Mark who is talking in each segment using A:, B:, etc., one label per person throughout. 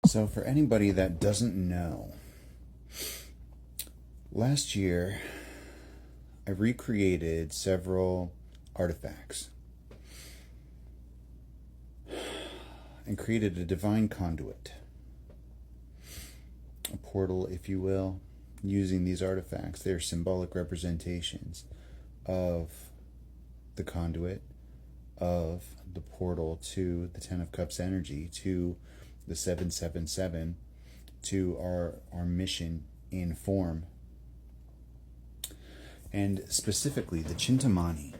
A: So, for anybody that doesn't know, last year I recreated several artifacts and created a divine conduit, a portal, if you will, using these artifacts. They're symbolic representations of the conduit, of the portal to the Ten of Cups energy, to the 777, to our mission in form. And specifically the Chintamani,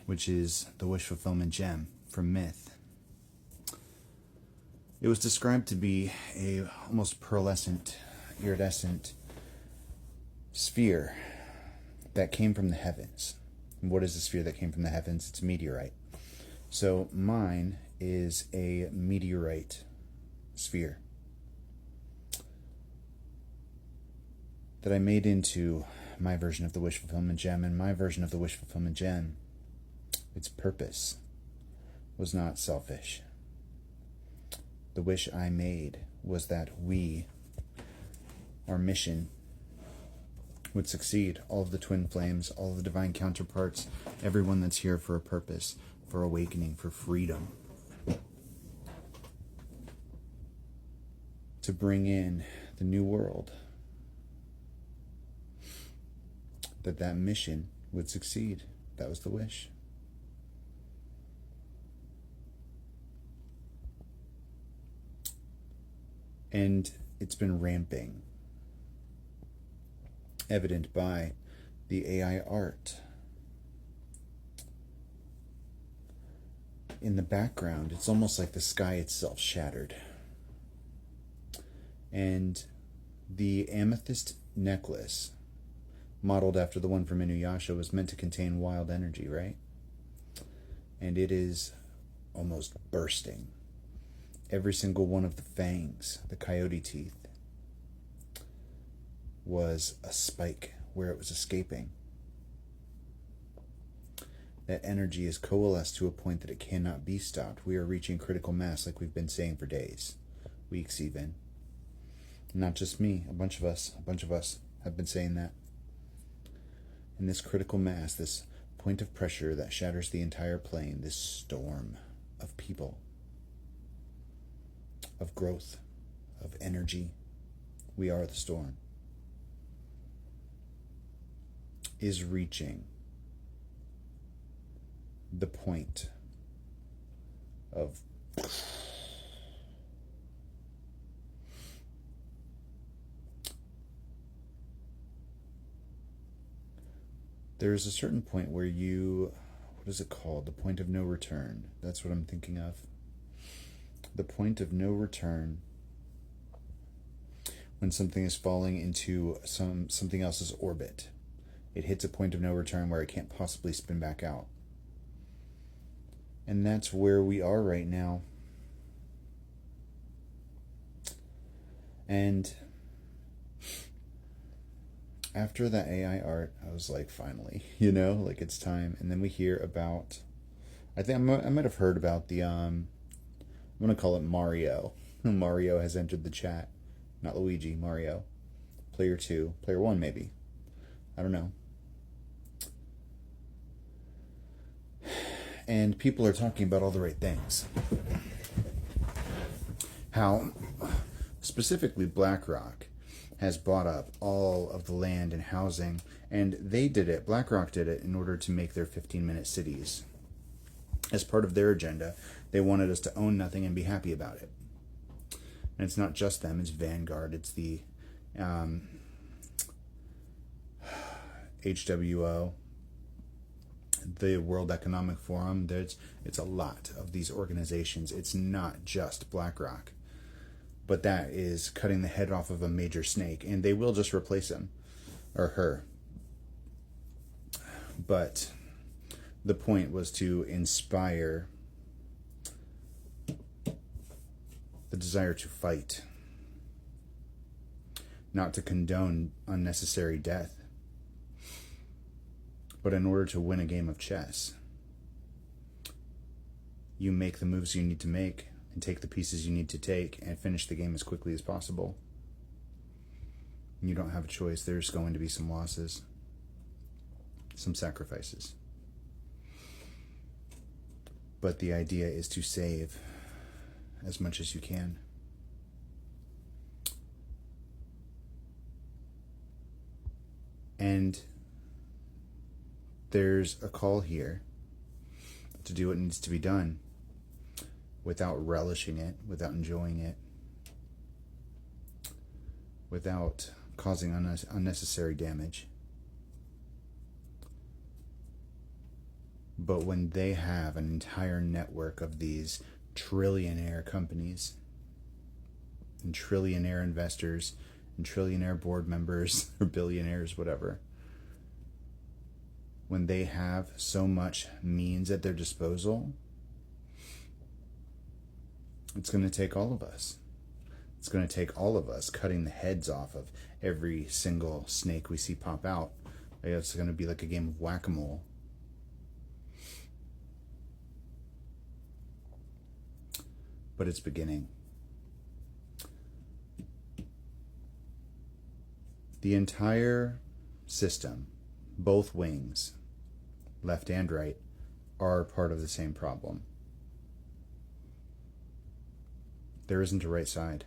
A: which is the wish fulfillment gem from myth. It was described to be a almost pearlescent, iridescent sphere that came from the heavens. And what is the sphere that came from the heavens? It's a meteorite. So mine is a meteorite sphere that I made into my version of the wish fulfillment gem. And my version of the wish fulfillment gem, its purpose was not selfish. The wish I made was that our mission would succeed. All of the twin flames, all of the divine counterparts, everyone that's here for a purpose, for awakening, for freedom. To bring in the new world. That mission would succeed. That was the wish. And it's been ramping, evident by the AI art. In the background, it's almost like the sky itself shattered. And the amethyst necklace, modeled after the one from Inuyasha, was meant to contain wild energy, right? And it is almost bursting. Every single one of the fangs, the coyote teeth, was a spike where it was escaping. That energy is coalesced to a point that it cannot be stopped. We are reaching critical mass like we've been saying for days, weeks even. Not just me, a bunch of us have been saying that. And this critical mass, this point of pressure that shatters the entire plane, this storm of people, of growth, of energy, we are the storm, is reaching the point of there's a certain point where what is it called? The point of no return. That's what I'm thinking of. The point of no return, when something is falling into something else's orbit. It hits a point of no return where it can't possibly spin back out. And that's where we are right now. And after that AI art, I was like, finally, like it's time. And then we hear about, I think I might have heard about the, I'm going to call it Mario. Mario has entered the chat. Not Luigi, Mario. Player 2, player 1 maybe. I don't know. And people are talking about all the right things. How, specifically BlackRock, has bought up all of the land and housing, and BlackRock did it in order to make their 15-minute cities. As part of their agenda, they wanted us to own nothing and be happy about it. And it's not just them, it's Vanguard, it's the HWO, the World Economic Forum. It's a lot of these organizations. It's not just BlackRock. But that is cutting the head off of a major snake, and they will just replace him or her. But the point was to inspire the desire to fight, not to condone unnecessary death. But in order to win a game of chess, you make the moves you need to make and take the pieces you need to take and finish the game as quickly as possible. You don't have a choice. There's going to be some losses, some sacrifices. But the idea is to save as much as you can. And there's a call here to do what needs to be done without relishing it, without enjoying it, without causing unnecessary damage. But when they have an entire network of these trillionaire companies and trillionaire investors and trillionaire board members or billionaires, whatever, when they have so much means at their disposal, it's going to take all of us. It's going to take all of us cutting the heads off of every single snake we see pop out. It's going to be like a game of whack-a-mole. But it's beginning. The entire system, both wings, left and right, are part of the same problem. There isn't a right side.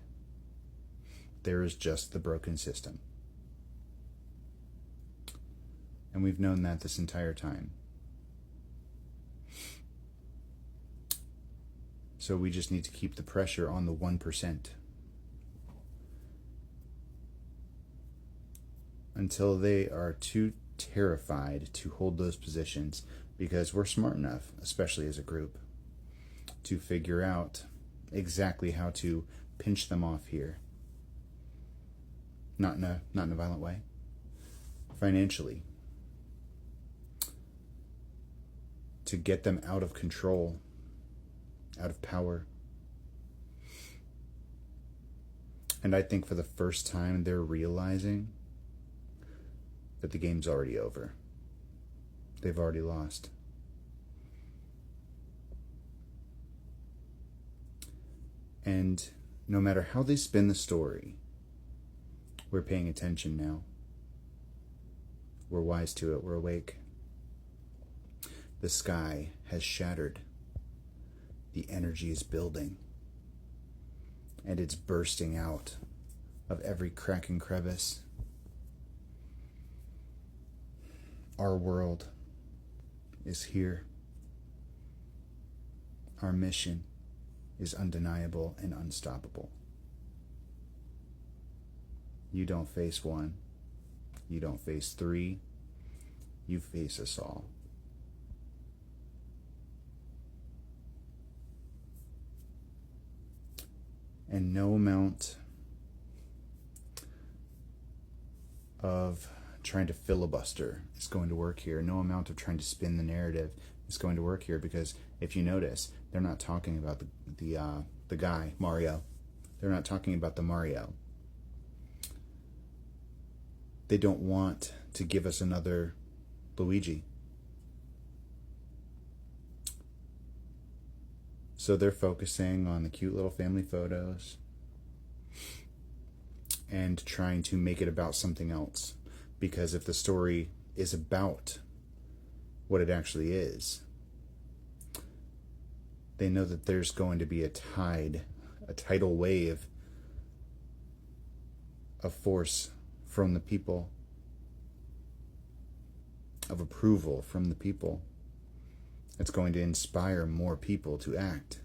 A: There is just the broken system. And we've known that this entire time. So we just need to keep the pressure on the 1%. Until they are too terrified to hold those positions, because we're smart enough, especially as a group, to figure out exactly how to pinch them off here. Not in a violent way. Financially. To get them out of control, out of power. And I think for the first time they're realizing that the game's already over. They've already lost. And no matter how they spin the story, we're paying attention now. We're wise to it. We're awake. The sky has shattered. The energy is building. And it's bursting out of every crack and crevice. Our world is here. Our mission is undeniable and unstoppable. You don't face one. You don't face three. You face us all. And no amount of trying to filibuster is going to work here. No amount of trying to spin the narrative is going to work here, because if you notice, they're not talking about the guy, Mario. They're not talking about the Mario. They don't want to give us another Luigi. So they're focusing on the cute little family photos and trying to make it about something else. Because if the story is about what it actually is, they know that there's going to be a tidal wave of force from the people, of approval from the people. It's going to inspire more people to act.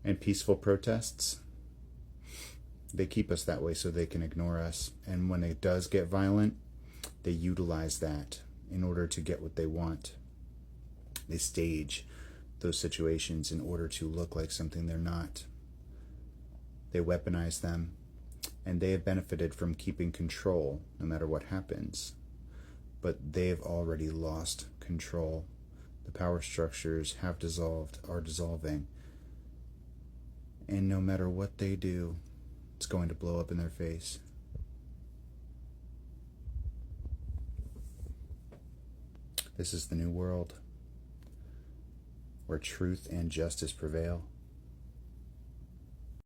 A: And peaceful protests, they keep us that way so they can ignore us. And when it does get violent, they utilize that in order to get what they want. They stage those situations in order to look like something they're not. They weaponize them, and they have benefited from keeping control no matter what happens. But they've already lost control. The power structures have dissolved, are dissolving. And no matter what they do, it's going to blow up in their face. This is the new world. where truth and justice prevail.